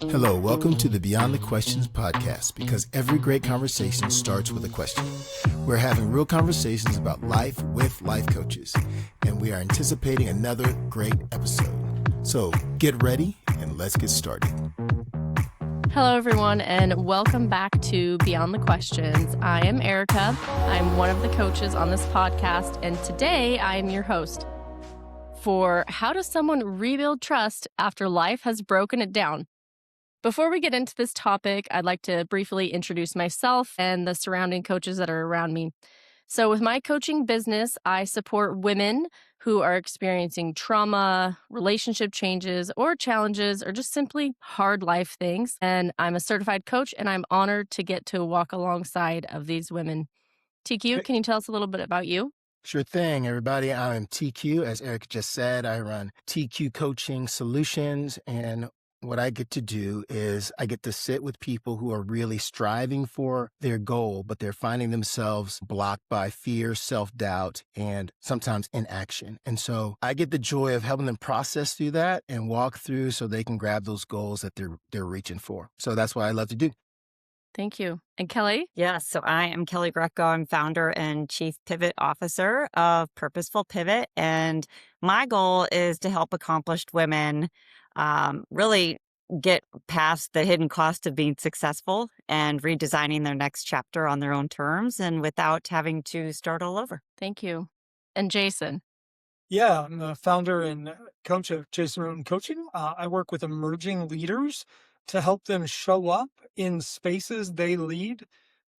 Hello, welcome to the Beyond the Questions podcast, because every great conversation starts with a question. We're having real conversations about life with life coaches, and we are anticipating another great episode. So get ready and let's get started. Hello, everyone, and welcome back to Beyond the Questions. I am Ericka. I'm one of the coaches on this podcast, and today I am your host for how does someone rebuild trust after life has broken it down? Before we get into this topic, I'd like to briefly introduce myself and the surrounding coaches that are around me. So with my coaching business, I support women who are experiencing trauma, relationship changes, or challenges, or just simply hard life things. And I'm a certified coach, and I'm honored to get to walk alongside of these women. TQ, can you tell us a little bit about you? Sure thing, everybody. I'm TQ. As Eric just said, I run TQ Coaching Solutions, and what I get to do is I get to sit with people who are really striving for their goal, but they're finding themselves blocked by fear, self-doubt, and sometimes inaction. And so I get the joy of helping them process through that and walk through so they can grab those goals that they're reaching for. So that's what I love to do. Thank you. And Kelly? Yes, so I am Kelly Greco. I'm founder and chief pivot officer of Purposeful Pivot. And my goal is to help accomplished women really get past the hidden cost of being successful and redesigning their next chapter on their own terms and without having to start all over. Thank you. And Jason? Yeah, I'm the founder and coach of Jason Roden Coaching. I work with emerging leaders to help them show up in spaces they lead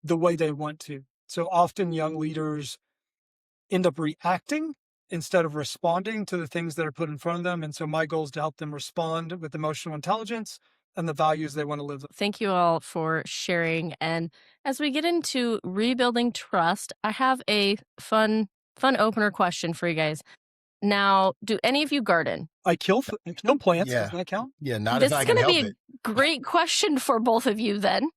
the way they want to. So often young leaders end up reacting instead of responding to the things that are put in front of them. And so my goal is to help them respond with emotional intelligence and the values they want to live. Thank you all for sharing. And as we get into rebuilding trust, I have a fun opener question for you guys. Now, do any of you garden? I kill plants. Yeah. Does that count? Yeah, not This if I is can going to help be it. a great question for both of you then.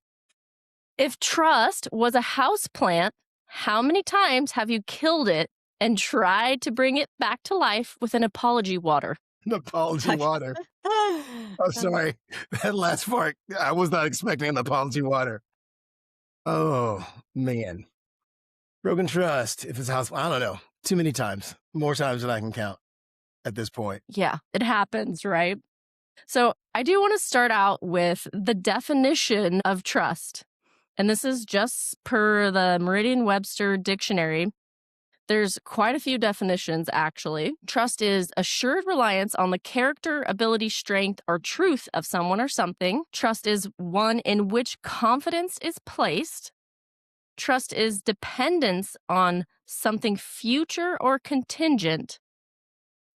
If trust was a house plant, how many times have you killed it and tried to bring it back to life with an apology water? An apology water. Oh, sorry. That last part, I was not expecting an apology water. Oh, man. Broken trust, if it's house, I don't know. Too many times. More times than I can count at this point. Yeah, it happens, right? So I do want to start out with the definition of trust. And this is just per the Merriam-Webster dictionary. There's quite a few definitions, actually. Trust is assured reliance on the character, ability, strength, or truth of someone or something. Trust is one in which confidence is placed. Trust is dependence on something future or contingent.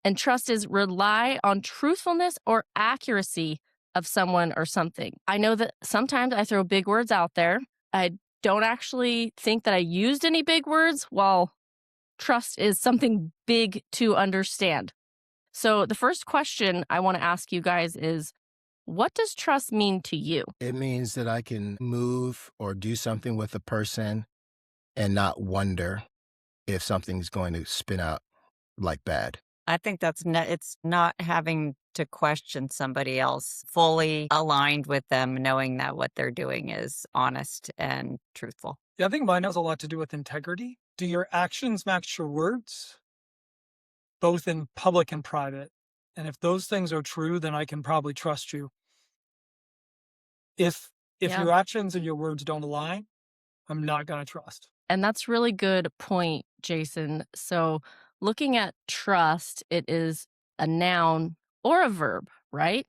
And trust is rely on truthfulness or accuracy of someone or something. I know that sometimes I throw big words out there. I don't actually think that I used any big words, while trust is something big to understand. So the first question I want to ask you guys is, what does trust mean to you? It means that I can move or do something with a person and not wonder if something's going to spin out like bad. I think it's not having to question somebody else, fully aligned with them, knowing that what they're doing is honest and truthful. Yeah, I think mine has a lot to do with integrity. Do your actions match your words, both in public and private? And if those things are true, then I can probably trust you. If Yeah. your actions and your words don't align, I'm not going to trust. And that's a really good point, Jason. So looking at trust, it is a noun or a verb, right?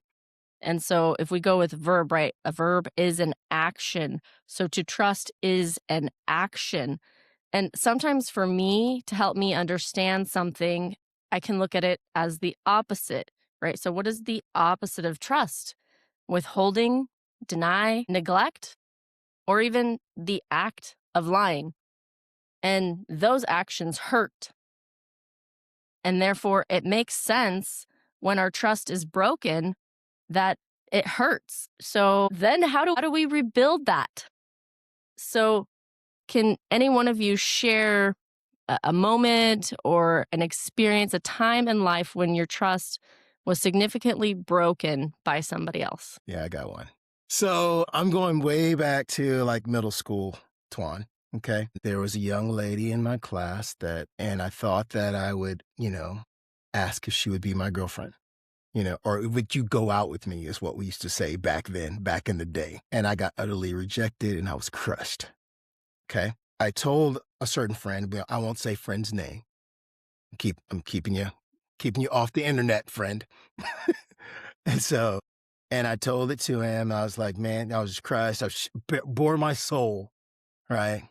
And so if we go with verb, right, a verb is an action. So to trust is an action. And sometimes for me, to help me understand something, I can look at it as the opposite, right? So what is the opposite of trust? Withholding, deny, neglect, or even the act of lying. And those actions hurt. And therefore, it makes sense when our trust is broken that it hurts. So then how do we rebuild that? So can any one of you share a moment or an experience, a time in life when your trust was significantly broken by somebody else? Yeah, I got one. So I'm going way back to like middle school, Twan. Okay. There was a young lady in my class and I thought that I would, ask if she would be my girlfriend, or would you go out with me is what we used to say back then, back in the day. And I got utterly rejected and I was crushed. Okay. I told a certain friend, but I won't say friend's name. I'm keeping you off the internet, friend. And I told it to him. I was like, man, I was just crushed. Bore my soul, right?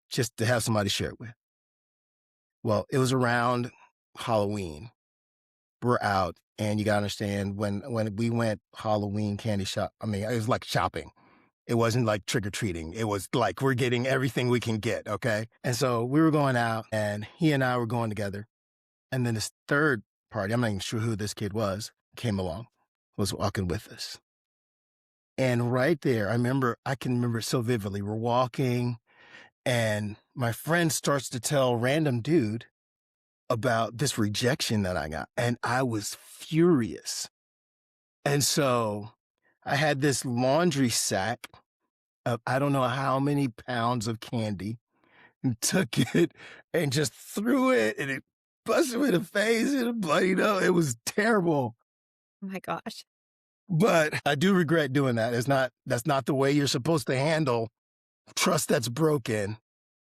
Just to have somebody share it with. Well, it was around Halloween. We're out, and you gotta understand when we went Halloween candy shop. I mean, it was like shopping. It wasn't like trick or treating. It was like we're getting everything we can get. Okay, and so we were going out, and he and I were going together. And then this third party, I'm not even sure who this kid was, came along, was walking with us. And right there, I can remember it so vividly. We're walking, and my friend starts to tell random dude about this rejection that I got. And I was furious. And so I had this laundry sack of I don't know how many pounds of candy and took it and just threw it and it busted me in the face and it bloodied up. It was terrible. Oh my gosh. But I do regret doing that. That's not the way you're supposed to handle trust that's broken.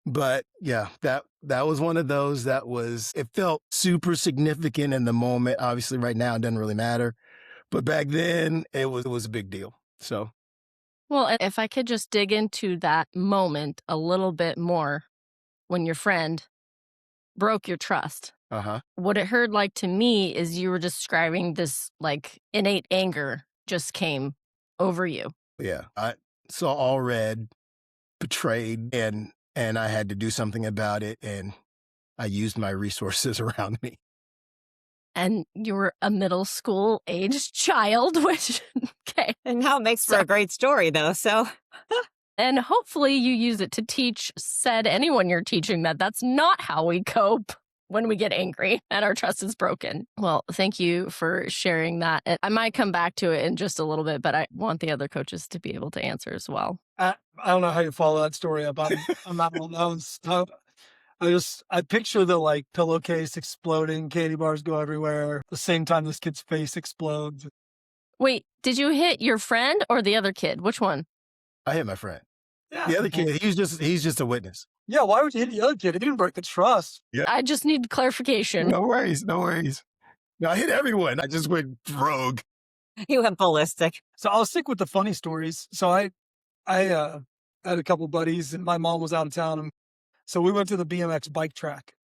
But yeah, that was one of those it felt super significant in the moment. Obviously right now it doesn't really matter. But back then it was a big deal. So. Well, if I could just dig into that moment a little bit more when your friend broke your trust. Uh-huh. What it heard like to me is you were describing this like innate anger just came over you. Yeah. I saw all red, betrayed, and I had to do something about it, and I used my resources around me. And you were a middle school aged child, which, okay. And now it makes for a great story, though. So, and hopefully you use it to teach anyone you're teaching that that's not how we cope when we get angry and our trust is broken. Well, thank you for sharing that. I might come back to it in just a little bit, but I want the other coaches to be able to answer as well. I don't know how you follow that story up. I'm not one of those. I picture the like pillowcase exploding, candy bars go everywhere. At the same time, this kid's face explodes. Wait, did you hit your friend or the other kid? Which one? I hit my friend. Yeah. The other kid, he's just a witness. Yeah, why would you hit the other kid? He didn't break the trust. Yeah. I just need clarification. No worries. No, I hit everyone. I just went rogue. you went ballistic. So I'll stick with the funny stories. So I had a couple buddies, and my mom was out of town, and so we went to the BMX bike track,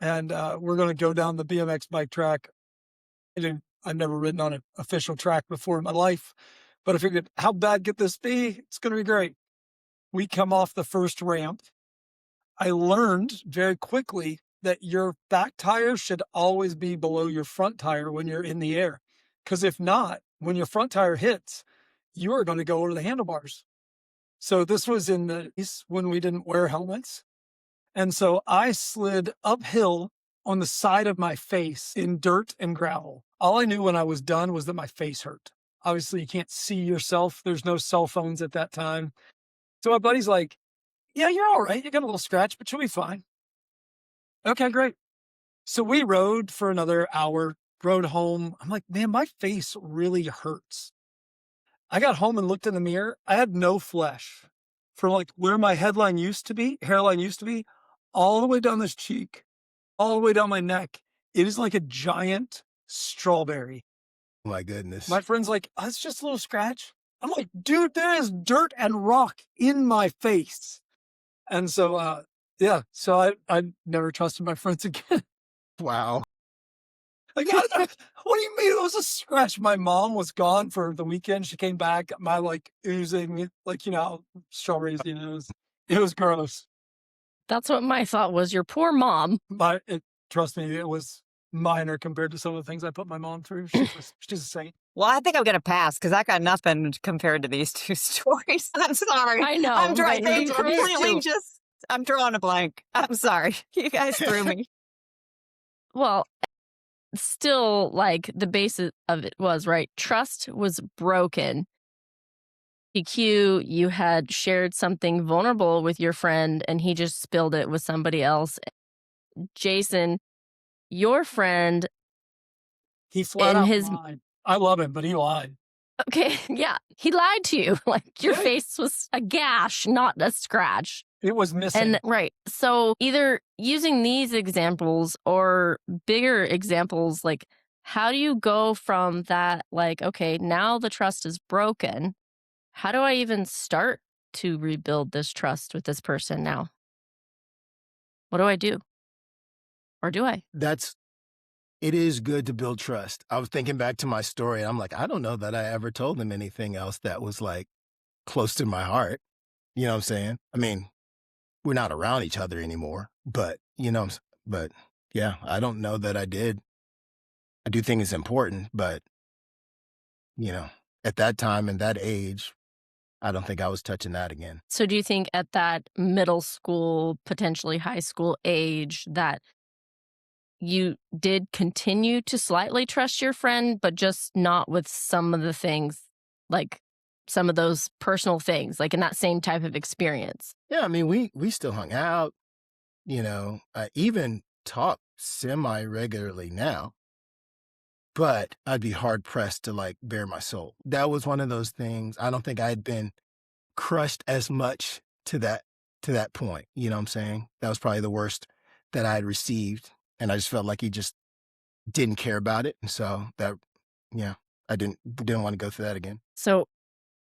and we're going to go down the BMX bike track. I've never ridden on an official track before in my life, but I figured, how bad could this be? It's going to be great. We come off the first ramp. I learned very quickly that your back tire should always be below your front tire when you're in the air. Because if not, when your front tire hits, you are going to go over the handlebars. So this was in the East when we didn't wear helmets. And so I slid uphill on the side of my face in dirt and gravel. All I knew when I was done was that my face hurt. Obviously, you can't see yourself. There's no cell phones at that time. So my buddy's like, yeah, you're all right. You got a little scratch, but you'll be fine. Okay, great. So we rode for another hour, rode home. I'm like, man, my face really hurts. I got home and looked in the mirror. I had no flesh from like where my hairline used to be, all the way down this cheek, all the way down my neck. It is like a giant strawberry. Oh my goodness. My friend's like, oh, it's just a little scratch. I'm like, dude, there is dirt and rock in my face. And so, so I never trusted my friends again. Wow. Like, what do you mean it was a scratch? My mom was gone for the weekend. She came back, my like oozing, like, strawberries, it was gross. That's what my thought was. Your poor mom. Trust me, it was minor compared to some of the things I put my mom through. She's a saint. Well, I think I'm going to pass because I got nothing compared to these two stories. I'm sorry. I know. I'm but you completely too. I'm drawing a blank. I'm sorry. You guys threw me. Well, still, like, the basis of it was, right, trust was broken. PQ, you had shared something vulnerable with your friend and he just spilled it with somebody else. Jason, your friend He flat in out his lied. I love him, but he lied. okay, yeah, he lied to you. Like, your Yeah. face was a gash, not a scratch. It was missing. And right. So either using these examples or bigger examples, like, how do you go from that, like, okay, now the trust is broken. How do I even start to rebuild this trust with this person now? What do I do? Or do I? It is good to build trust. I was thinking back to my story, and I'm like, I don't know that I ever told him anything else that was, like, close to my heart. You know what I'm saying? I mean, we're not around each other anymore, but, but, yeah, I don't know that I did. I do think it's important, but, you know, at that time and that age, I don't think I was touching that again. So do you think at that middle school, potentially high school age that you did continue to slightly trust your friend, but just not with some of the things, like some of those personal things, like in that same type of experience? Yeah, I mean, we still hung out, I even talk semi-regularly now, but I'd be hard pressed to, like, bare my soul. That was one of those things. I don't think I had been crushed as much to that point, you know what I'm saying? That was probably the worst that I had received, and I just felt like he just didn't care about it, and so that yeah, I didn't wanna go through that again. So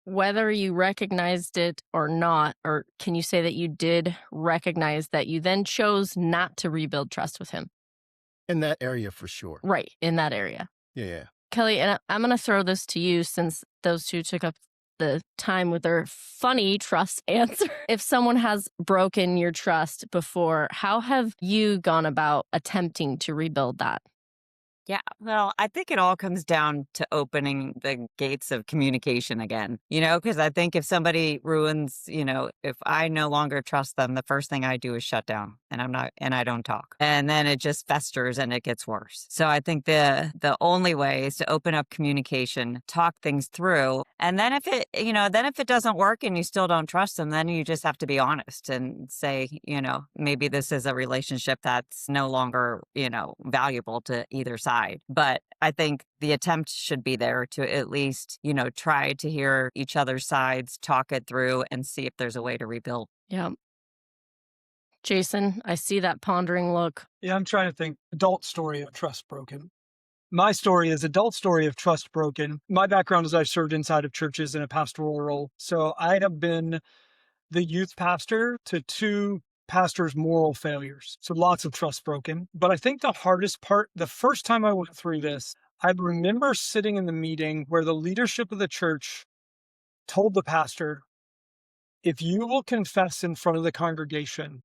whether you recognized it or not, or can you say that you did recognize that you then chose not to rebuild trust with him? In that area for sure. Right, in that area. Yeah, yeah. Kelly, and I'm going to throw this to you since those two took up the time with their funny trust answer. If someone has broken your trust before, how have you gone about attempting to rebuild that? Yeah, well, I think it all comes down to opening the gates of communication again, because I think if somebody ruins, if I no longer trust them, the first thing I do is shut down and I don't talk. And then it just festers and it gets worse. So I think the only way is to open up communication, talk things through. And then if it doesn't work and you still don't trust them, then you just have to be honest and say, maybe this is a relationship that's no longer, valuable to either side. But I think the attempt should be there to at least, try to hear each other's sides, talk it through, and see if there's a way to rebuild. Yeah. Jason, I see that pondering look. Yeah, I'm trying to think. Adult story of trust broken. My story is adult story of trust broken. My background is I've served inside of churches in a pastoral role. So I have been the youth pastor to two pastors' moral failures. So lots of trust broken. But I think the hardest part, the first time I went through this, I remember sitting in the meeting where the leadership of the church told the pastor, if you will confess in front of the congregation,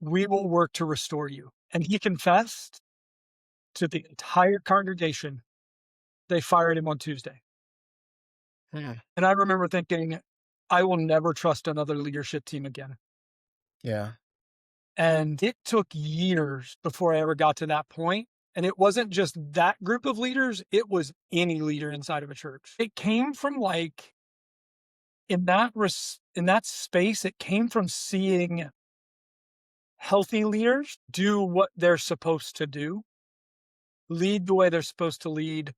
we will work to restore you. And he confessed to the entire congregation. They fired him on Tuesday. Yeah. And I remember thinking, I will never trust another leadership team again. Yeah. And it took years before I ever got to that point. And it wasn't just that group of leaders, it was any leader inside of a church. It came from in that space, it came from seeing healthy leaders do what they're supposed to do, lead the way they're supposed to lead,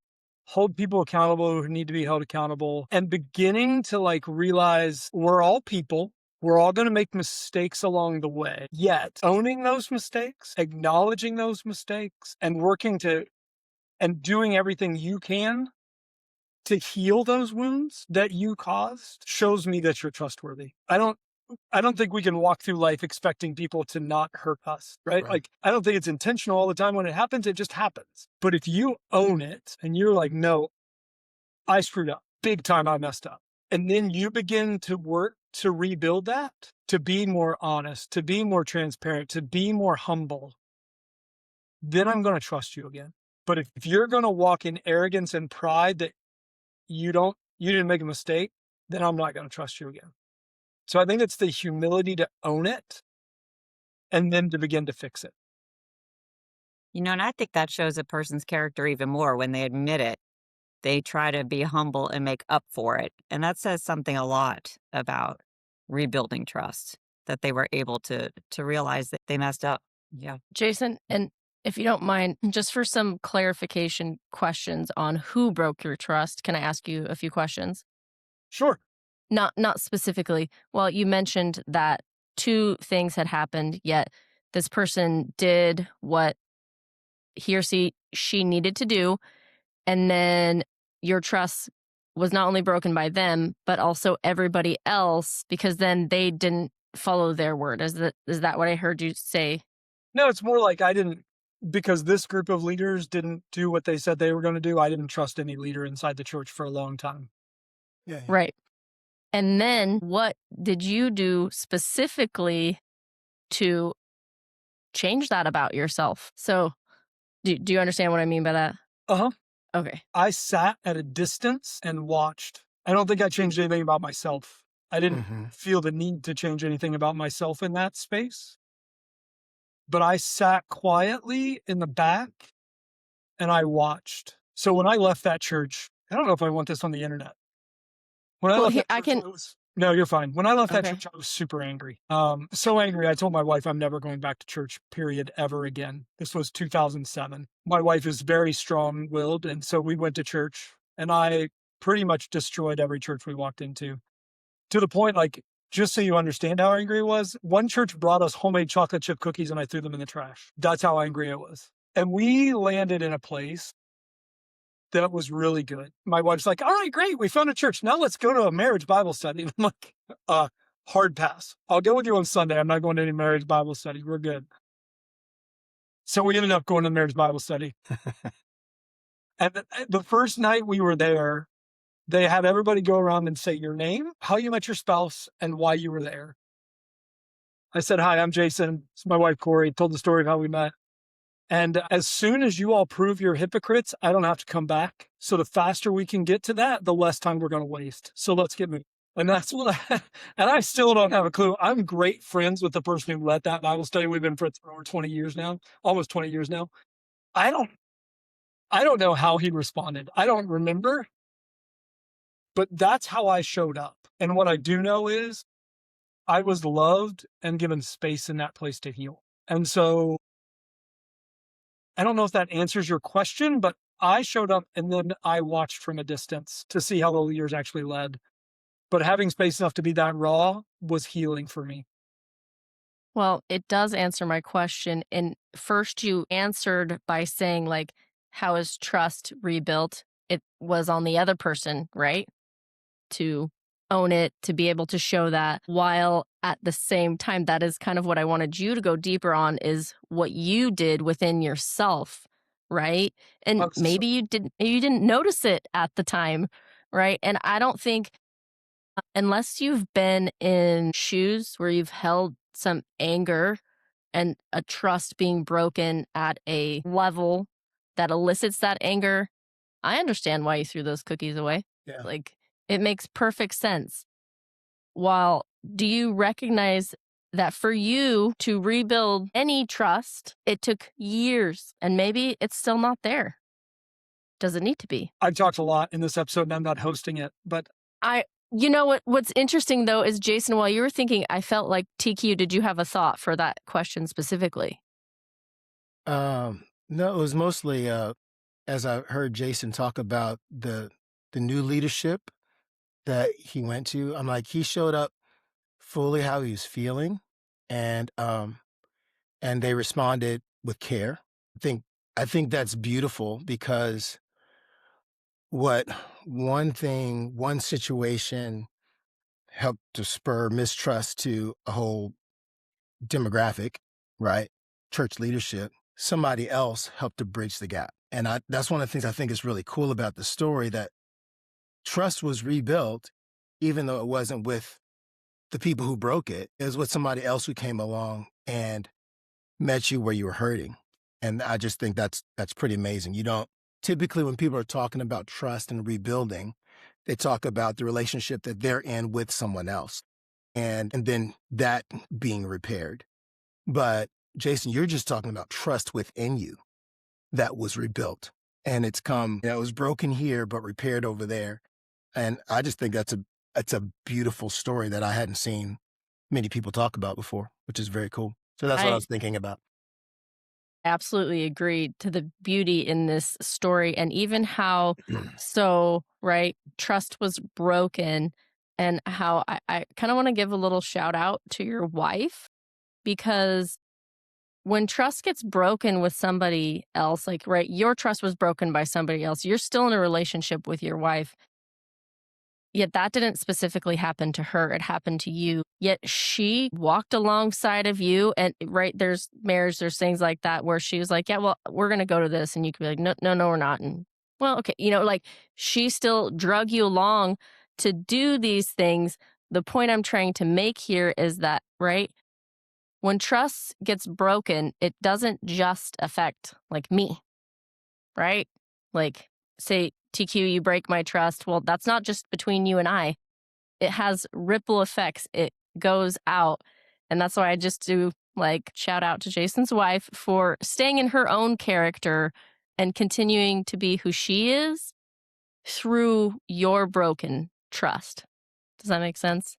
hold people accountable who need to be held accountable, and beginning to realize we're all people. We're all going to make mistakes along the way. Yet owning those mistakes, acknowledging those mistakes, and and doing everything you can to heal those wounds that you caused shows me that you're trustworthy. I don't think we can walk through life expecting people to not hurt us, right? Right. I don't think it's intentional all the time. When it happens, it just happens. But if you own it and you're like, no, I screwed up big time, I messed up. And then you begin to work to rebuild that, to be more honest, to be more transparent, to be more humble, then I'm going to trust you again. But if you're going to walk in arrogance and pride that you didn't make a mistake, then I'm not going to trust you again. So I think it's the humility to own it and then to begin to fix it. And I think that shows a person's character even more when they admit it. They try to be humble and make up for it. And that says something a lot about rebuilding trust, that they were able to realize that they messed up. Yeah. Jason, and if you don't mind, just for some clarification questions on who broke your trust, can I ask you a few questions? Sure. Not specifically. Well, you mentioned that two things had happened, yet this person did what he or she needed to do, and then your trust was not only broken by them, but also everybody else, because then they didn't follow their word. Is that what I heard you say? No, it's more like I didn't, because this group of leaders didn't do what they said they were going to do. I didn't trust any leader inside the church for a long time. Yeah. Right. And then what did you do specifically to change that about yourself? So, do you understand what I mean by that? Uh huh. Okay. I sat at a distance and watched. I don't think I changed anything about myself. I didn't Hmm. feel the need to change anything about myself in that space. But I sat quietly in the back and I watched. So when I left that church, I don't know if I want this on the internet. When I Well, left that I church, can. no, you're fine. When I left that Okay. church, I was super angry. So angry. I told my wife I'm never going back to church, period, ever again. This was 2007. My wife is very strong willed. And so we went to church and I pretty much destroyed every church we walked into, to the point, like, just so you understand how angry I was, one church brought us homemade chocolate chip cookies and I threw them in the trash. That's how angry I was. And we landed in a place that was really good. My wife's like, all right, great. We found a church. Now let's go to a marriage Bible study. And I'm like, hard pass. I'll go with you on Sunday. I'm not going to any marriage Bible study. We're good. So we ended up going to marriage Bible study. And the first night we were there, they had everybody go around and say your name, how you met your spouse, and why you were there. I said, hi, I'm Jason. It's my wife, Corey. Told the story of how we met. And as soon as you all prove you're hypocrites, I don't have to come back. So the faster we can get to that, the less time we're going to waste. So let's get moving. And that's what and I still don't have a clue. I'm great friends with the person who led that Bible study. We've been friends for over 20 years now, almost 20 years now. I don't, I don't know how he responded. I don't remember, but that's how I showed up. And what I do know is I was loved and given space in that place to heal. And so I don't know if that answers your question, but I showed up and then I watched from a distance to see how the leaders actually led. But having space enough to be that raw was healing for me. Well, it does answer my question. And first, you answered by saying, like, how is trust rebuilt? It was on the other person, right? To own it, to be able to show that, while at the same time, that is kind of what I wanted you to go deeper on, is what you did within yourself, right? And So, maybe you didn't notice it at the time, right? And I don't think, unless you've been in shoes where you've held some anger and a trust being broken at a level that elicits that anger, I understand why you threw those cookies away. Yeah. Like, it makes perfect sense. While, do you recognize that for you to rebuild any trust, it took years and maybe it's still not there? Does it need to be? I've talked a lot in this episode and I'm not hosting it, but You know what's interesting though is, Jason, while you were thinking, I felt like, TQ, did you have a thought for that question specifically? No, it was mostly as I heard Jason talk about the new leadership that he went to. I'm like, he showed up fully how he was feeling, and they responded with care. I think I think that's beautiful, because what one situation helped to spur mistrust to a whole demographic, right? Church leadership. Somebody else helped to bridge the gap. And that's one of the things I think is really cool about the story, that trust was rebuilt, even though it wasn't with the people who broke it. It was with somebody else who came along and met you where you were hurting. And I just think that's pretty amazing. You don't typically, when people are talking about trust and rebuilding, they talk about the relationship that they're in with someone else, and then that being repaired. But Jason, you're just talking about trust within you. that was rebuilt. And it's come, it was broken here, but repaired over there. And I just think it's a beautiful story that I hadn't seen many people talk about before, which is very cool. So that's what I I was thinking about. absolutely agree to the beauty in this story, and even how right, trust was broken, and how I kind of want to give a little shout out to your wife, because when trust gets broken with somebody else, like, right, your trust was broken by somebody else, you're still in a relationship with your wife. Yet that didn't specifically happen to her, it happened to you. Yet she walked alongside of you, and right, there's marriage, there's things like that where she was like, "Yeah, well, we're gonna go to this," and you could be like, "No, no, no, we're not." And well, okay, like she still drug you along to do these things. The point I'm trying to make here is that, right, when trust gets broken, it doesn't just affect like me, right? Like, say, TQ, you break my trust. Well, that's not just between you and I. It has ripple effects. It goes out. And that's why I just do like shout out to Jason's wife for staying in her own character and continuing to be who she is through your broken trust. Does that make sense?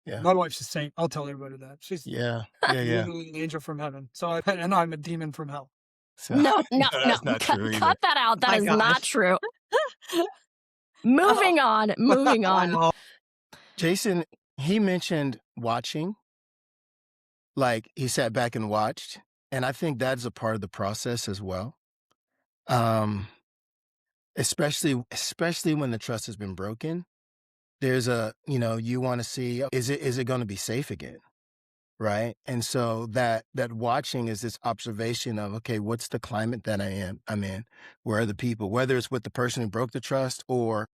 Yeah. My wife's a saint. I'll tell everybody that. She's Yeah. Yeah. literally an angel from heaven. And I'm a demon from hell. So, No, no, no. that's not true either. Cut that out. That My is not gosh. true. Moving on. Moving on. Wow. Jason, he mentioned watching, like he sat back and watched. And I think that's a part of the process as well. Especially when the trust has been broken. There's you want to see, is it going to be safe again? Right. And so that watching is this observation of, okay, what's the climate that I'm in? Where are the people, whether it's with the person who broke the trust or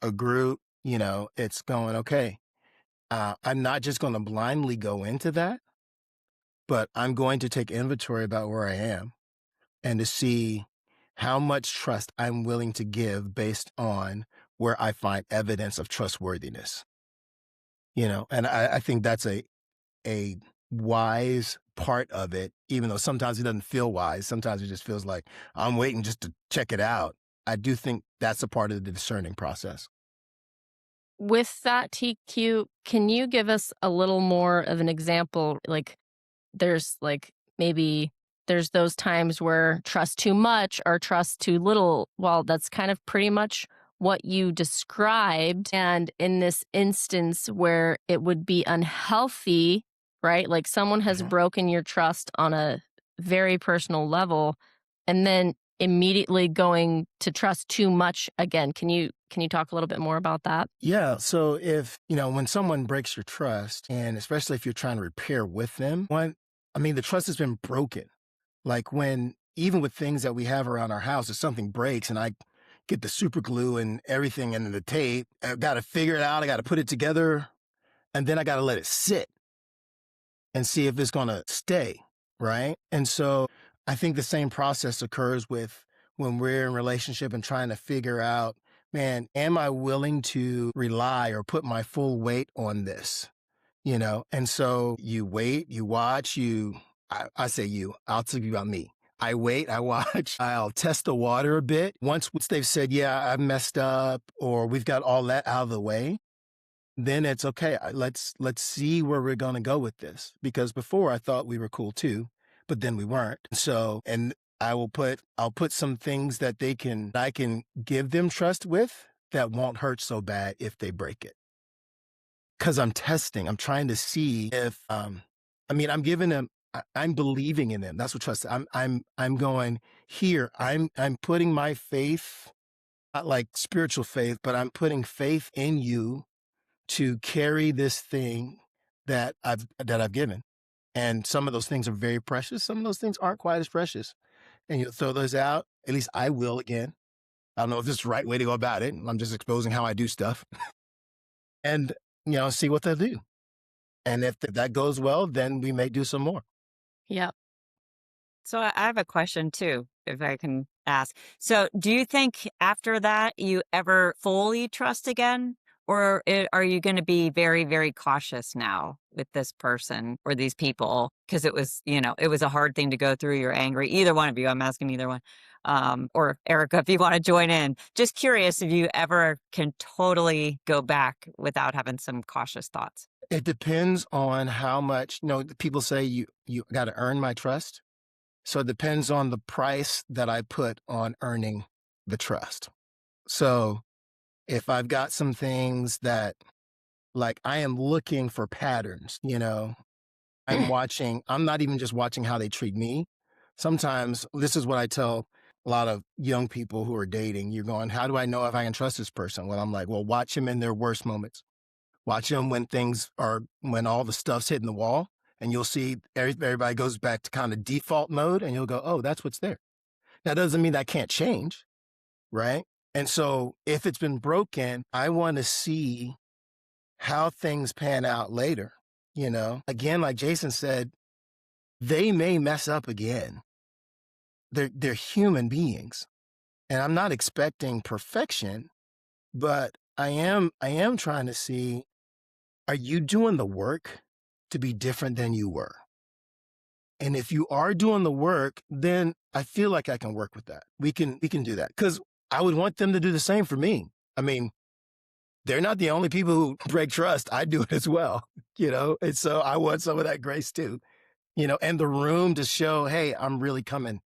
a group, it's going, okay, I'm not just going to blindly go into that, but I'm going to take inventory about where I am and to see how much trust I'm willing to give based on where I find evidence of trustworthiness, and I think that's a wise part of it, even though sometimes it doesn't feel wise. Sometimes it just feels like I'm waiting just to check it out. I do think that's a part of the discerning process. With that, TQ, can you give us a little more of an example? Maybe there's those times where trust too much or trust too little. Well, that's kind of pretty much what you described. And in this instance where it would be unhealthy, right? Like someone has broken your trust on a very personal level, and then immediately going to trust too much again. Can you talk a little bit more about that? Yeah. So if, when someone breaks your trust, and especially if you're trying to repair with them, the trust has been broken. Like even with things that we have around our house, if something breaks and I get the super glue and everything and the tape, I've got to figure it out. I got to put it together, and then I got to let it sit and see if it's going to stay. Right. And so I think the same process occurs with when we're in relationship and trying to figure out, man, am I willing to rely or put my full weight on this? And so you wait, you watch, I say I'll tell you about me. I wait, I watch, I'll test the water a bit. Once they've said, yeah, I've messed up, or we've got all that out of the way, then it's okay. Let's see where we're going to go with this. Because before I thought we were cool too, but then we weren't. So, and I'll put some things that I can give them trust with that won't hurt so bad if they break it. Because I'm trying to see if, I'm giving them, I'm believing in them. That's what trust. I'm going here. I'm putting my faith, not like spiritual faith, but I'm putting faith in you to carry this thing that I've given. And some of those things are very precious. Some of those things aren't quite as precious. And you throw those out. At least I will again. I don't know if this is the right way to go about it. I'm just exposing how I do stuff. And, see what they'll do. And if that goes well, then we may do some more. Yeah. So I have a question too, if I can ask. So do you think after that you ever fully trust again? Or are you going to be very, very cautious now with this person or these people? Because it was, it was a hard thing to go through. You're angry. Either one of you. I'm asking either one. Or Erica, if you want to join in. Just curious if you ever can totally go back without having some cautious thoughts. It depends on how much, people say you got to earn my trust. So it depends on the price that I put on earning the trust. So if I've got some things that, like, I am looking for patterns, I'm not even just watching how they treat me. Sometimes this is what I tell a lot of young people who are dating. You're going, how do I know if I can trust this person? Well, I'm like, well, watch them in their worst moments. Watch them when all the stuff's hitting the wall, and you'll see everybody goes back to kind of default mode, and you'll go, oh, that's what's there. That doesn't mean that can't change, right? And so if it's been broken, I want to see how things pan out later. Again, like Jason said, they may mess up again. They're human beings, and I'm not expecting perfection, but I am trying to see, are you doing the work to be different than you were? And if you are doing the work, then I feel like I can work with that. We can do that, because I would want them to do the same for me. I mean, they're not the only people who break trust. I do it as well, and so I want some of that grace too, and the room to show, hey, I'm really coming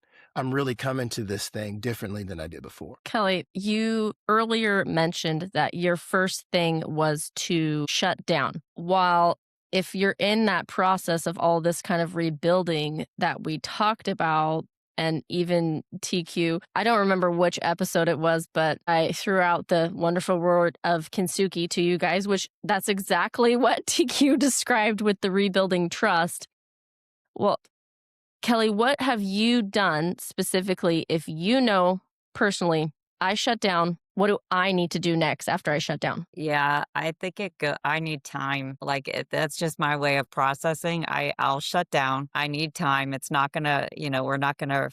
to this thing differently than I did before. Kelly, you earlier mentioned that your first thing was to shut down. While if you're in that process of all this kind of rebuilding that we talked about, and even TQ, I don't remember which episode it was, but I threw out the wonderful word of kintsugi to you guys, which that's exactly what TQ described with the rebuilding trust. Well, Kelly, what have you done specifically if personally, I shut down, what do I need to do next after I shut down? Yeah, I think I need time. That's just my way of processing. I'll shut down. I need time. It's not gonna, we're not gonna,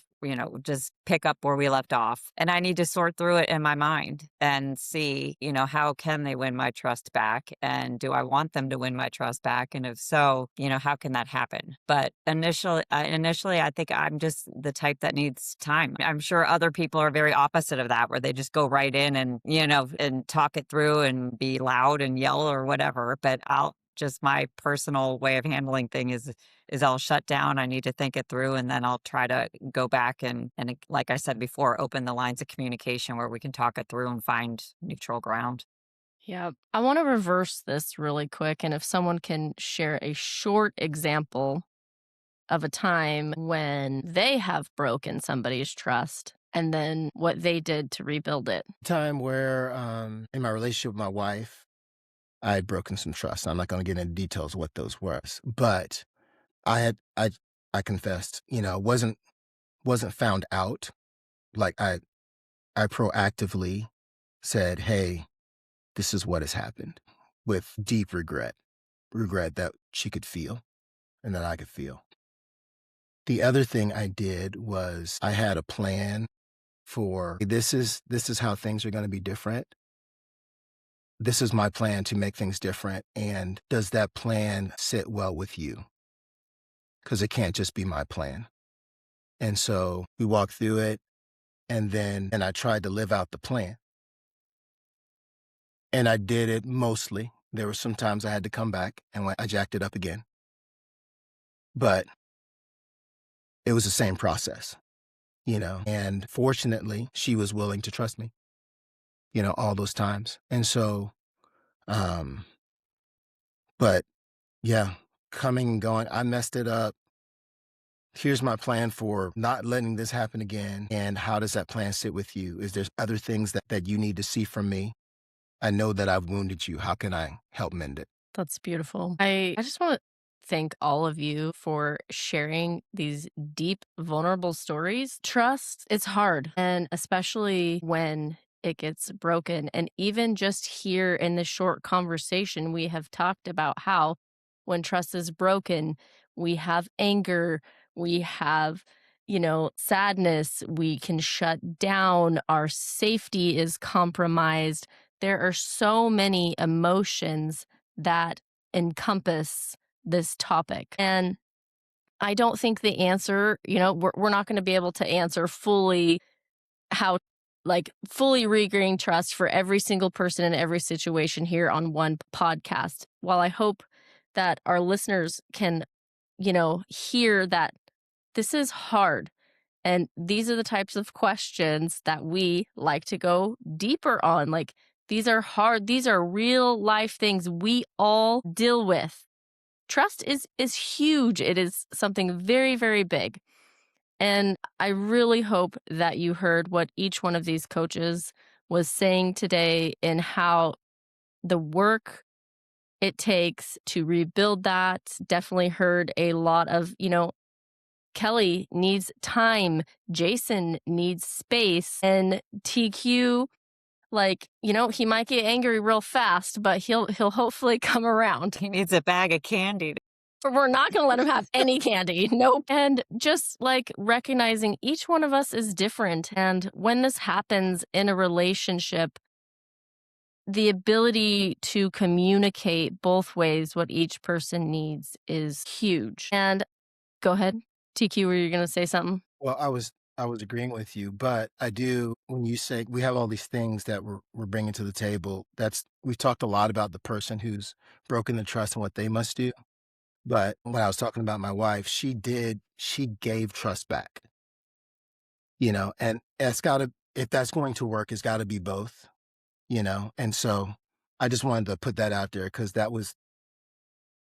just pick up where we left off. And I need to sort through it in my mind and see, how can they win my trust back? And do I want them to win my trust back? And if so, how can that happen? But initially, I think I'm just the type that needs time. I'm sure other people are very opposite of that, where they just go right in and, and talk it through and be loud and yell or whatever. But my personal way of handling thing is I'll shut down. I need to think it through, and then I'll try to go back and like I said before, open the lines of communication where we can talk it through and find neutral ground. Yeah, I want to reverse this really quick. And if someone can share a short example of a time when they have broken somebody's trust and then what they did to rebuild it. Time where in my relationship with my wife, I had broken some trust. I'm not going to get into details of what those were, but I confessed, wasn't found out. Like I proactively said, hey, this is what has happened, with deep regret that she could feel and that I could feel. The other thing I did was I had a plan for, this is how things are going to be different. This is my plan to make things different. And does that plan sit well with you? Because it can't just be my plan. And so we walked through it, and I tried to live out the plan. And I did it mostly. There were some times I had to come back and I jacked it up again. But it was the same process, and fortunately she was willing to trust me, all those times. And so, but yeah, coming and going, I messed it up. Here's my plan for not letting this happen again. And how does that plan sit with you? Is there other things that you need to see from me? I know that I've wounded you. How can I help mend it? That's beautiful. I just want to thank all of you for sharing these deep, vulnerable stories. Trust, it's hard, and especially when it gets broken. And even just here in this short conversation, we have talked about how when trust is broken, we have anger, we have sadness, we can shut down, our safety is compromised. there are so many emotions that encompass this topic. And I don't think the answer, we're not going to be able to answer fully how, fully regaining trust for every single person in every situation here on one podcast. While I hope that our listeners can, hear that this is hard. And these are the types of questions that we like to go deeper on. These are hard. These are real life things we all deal with. Trust is huge. It is something very, very big. And I really hope that you heard what each one of these coaches was saying today and how the work it takes to rebuild that. Definitely heard a lot of, Kelly needs time, Jason needs space, and TQ, he might get angry real fast, but he'll hopefully come around. He needs a bag of candy. But we're not going to let him have any candy. Nope. And just recognizing each one of us is different. And when this happens in a relationship, the ability to communicate both ways what each person needs is huge. And go ahead. TQ, were you going to say something? Well, I was agreeing with you, but I do, when you say we have all these things that we're bringing to the table, we've talked a lot about the person who's broken the trust and what they must do. But when I was talking about my wife, she gave trust back, and if that's going to work, it's gotta be both, and so I just wanted to put that out there because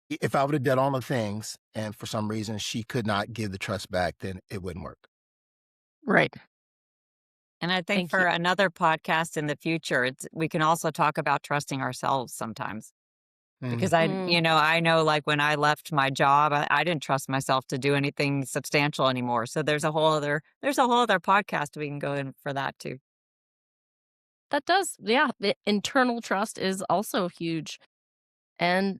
if I would have done all the things and for some reason she could not give the trust back, then it wouldn't work. Right. And I think Thank for you. another podcast in the future, we can also talk about trusting ourselves sometimes. Because I know when I left my job, I didn't trust myself to do anything substantial anymore. So there's a whole other podcast we can go in for that too. That does. Yeah. The internal trust is also huge. And,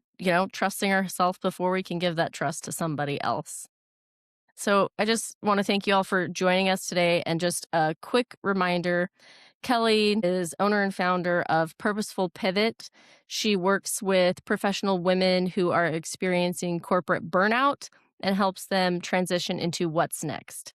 trusting ourselves before we can give that trust to somebody else. So I just want to thank you all for joining us today. And just a quick reminder, Kelly is owner and founder of Purposeful Pivot. She works with professional women who are experiencing corporate burnout and helps them transition into what's next.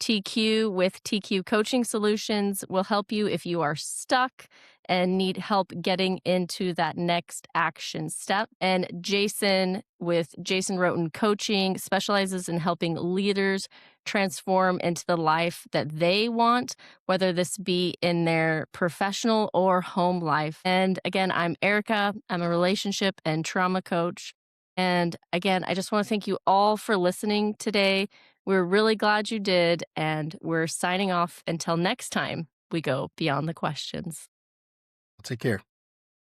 TQ with TQ Coaching Solutions will help you if you are stuck and need help getting into that next action step. And Jason with Jason Roten Coaching specializes in helping leaders transform into the life that they want, whether this be in their professional or home life. And again, I'm Ericka. I'm a relationship and trauma coach. And again, I just want to thank you all for listening today. We're really glad you did, and we're signing off until next time we go beyond the questions. Take care.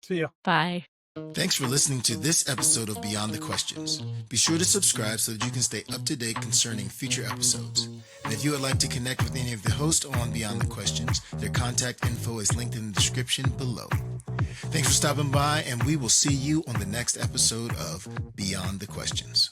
See ya. Bye. Thanks for listening to this episode of Beyond the Questions. Be sure to subscribe so that you can stay up to date concerning future episodes. And if you would like to connect with any of the hosts on Beyond the Questions, their contact info is linked in the description below. Thanks for stopping by, and we will see you on the next episode of Beyond the Questions.